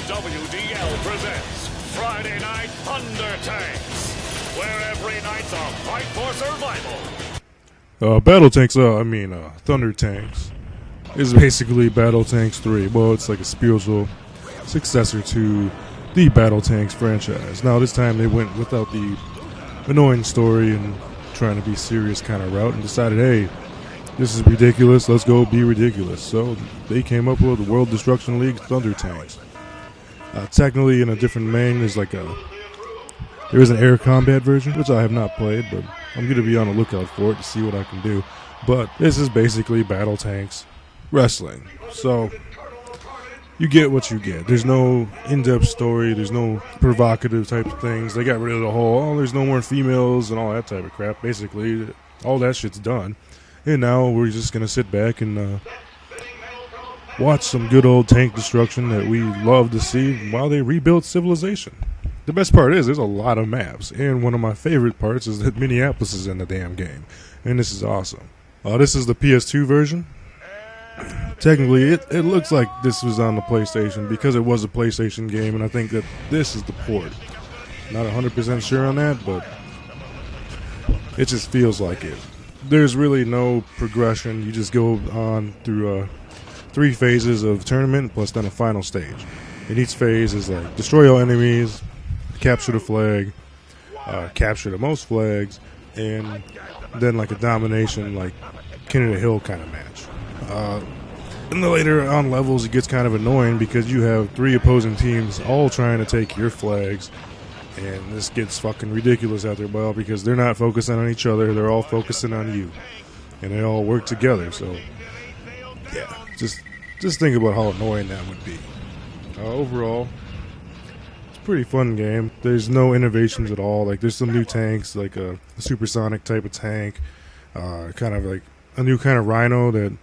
WDL presents Friday Night Thunder Tanks, where every night's a fight for survival. BattleTanx, Thunder Tanks is basically BattleTanx 3. Well, it's like a spiritual successor to the BattleTanx franchise. Now, this time they went without the annoying story and trying to be serious kind of route and decided, hey, this is ridiculous, let's go be ridiculous. So they came up with the World Destruction League Thunder Tanks. Technically, in a different main, there is an air combat version, which I have not played, but I'm going to be on the lookout for it to see what I can do. But this is basically BattleTanx wrestling. So you get what you get. There's no in-depth story. There's no provocative type of things. They got rid of the whole, there's no more females and all that type of crap. Basically, all that shit's done. And now we're just going to sit back and watch some good old tank destruction that we love to see while they rebuild civilization. The best part is there's a lot of maps. And one of my favorite parts is that Minneapolis is in the damn game. And this is awesome. This is the PS2 version. Technically, it looks like this was on the PlayStation because it was a PlayStation game, and I think that this is the port. Not 100% sure on that, but it just feels like it. There's really no progression. You just go on through 3 phases of tournament plus then a final stage. And each phase is like destroy all enemies, capture the flag, capture the most flags, and then like a domination, like King of the Hill kind of match. In the later on levels, it gets kind of annoying because you have 3 opposing teams all trying to take your flags, and this gets fucking ridiculous after a while because they're not focusing on each other, they're all focusing on you, and they all work together. So yeah, just think about how annoying that would be. Overall, it's a pretty fun game. There's no innovations at all. Like, there's some new tanks, like a supersonic type of tank, kind of like a new kind of rhino that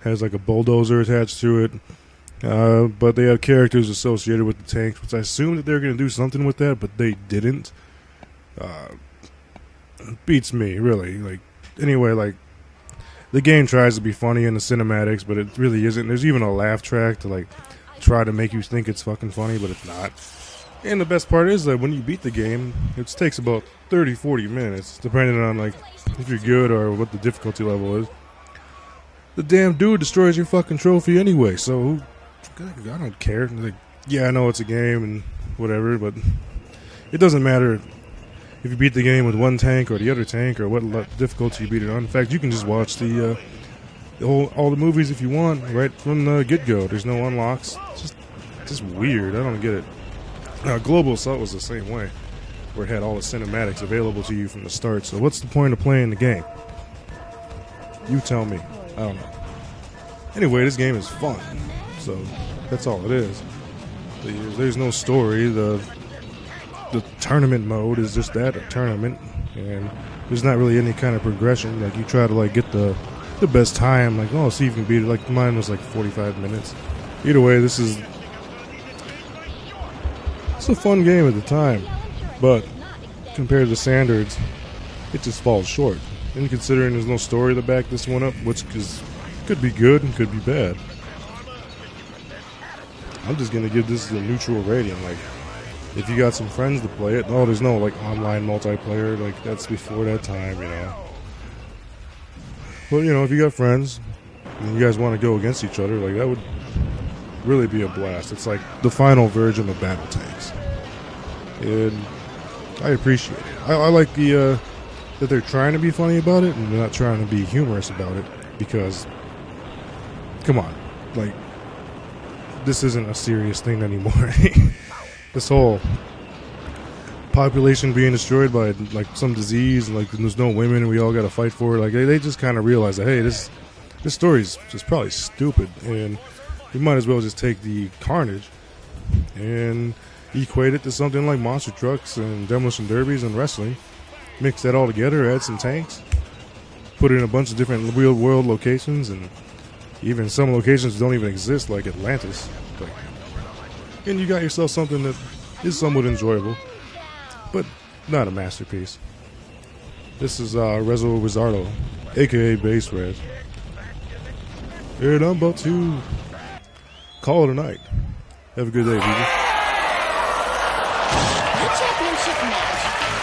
has like a bulldozer attached to it. But they have characters associated with the tanks, which I assumed that they were going to do something with that, but they didn't. Beats me, really. Like, anyway, like, the game tries to be funny in the cinematics, but it really isn't. There's even a laugh track to, like, try to make you think it's fucking funny, but it's not. And the best part is that when you beat the game, it takes about 30-40 minutes, depending on, like, if you're good or what the difficulty level is. The damn dude destroys your fucking trophy anyway, so I don't care. Like, yeah, I know it's a game and whatever, but it doesn't matter if you beat the game with one tank or the other tank or what difficulty you beat it on. In fact, you can just watch all the movies if you want right from the get-go. There's no unlocks. It's just weird. I don't get it. Global Assault was the same way, where it had all the cinematics available to you from the start. So what's the point of playing the game? You tell me. I don't know. Anyway, this game is fun, so that's all it is. There's no story. The tournament mode is just that, a tournament, and there's not really any kind of progression. Like, you try to like get the best time, like, see if you can beat it. Like, mine was like 45 minutes. Either way, it's a fun game at the time, but compared to the standards, it just falls short. And considering there's no story to back this one up, which could be good and could be bad, I'm just going to give this a neutral rating. Like, if you got some friends to play it, there's no, like, online multiplayer. Like, that's before that time, you know. But, if you got friends and you guys want to go against each other, like, that would really be a blast. It's like the final version of BattleTanx. And I appreciate it. I like that they're trying to be funny about it and they're not trying to be humorous about it, because, come on, like, this isn't a serious thing anymore. This whole population being destroyed by, like, some disease, and, like, there's no women and we all got to fight for it. Like, they just kind of realize that, hey, this story's just probably stupid, and we might as well just take the carnage and equate it to something like monster trucks and demolition derbies and wrestling. Mix that all together, add some tanks, put it in a bunch of different real world locations, and even some locations don't even exist, like Atlantis. And you got yourself something that is somewhat enjoyable, but not a masterpiece. This is Rezo Rizzardo, aka Base Res. And I'm about to call it a night. Have a good day, people. The championship match